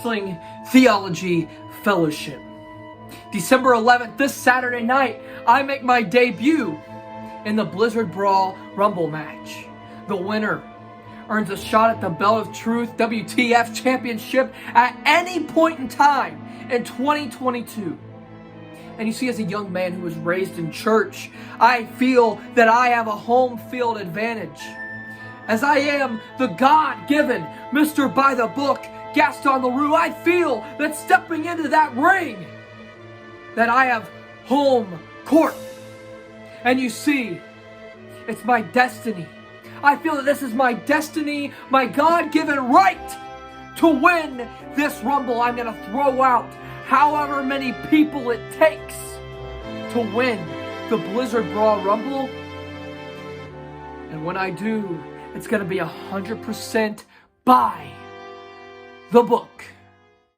Wrestling Theology Fellowship. December 11th, this Saturday night, I make my debut in the Blizzard Brawl Rumble match. The winner earns a shot at the Belt of Truth WTF Championship at any point in time in 2022. And you see, as a young man who was raised in church, I feel that I have a home field advantage. As I am the God-given Mr. By the Book, Gaston LaRue, I feel that stepping into that ring, that I have home court. And you see, it's my destiny. I feel that this is my destiny, my God-given right to win this Rumble. I'm going to throw out however many people it takes to win the Blizzard Brawl Rumble. And when I do, it's going to be 100% by the book.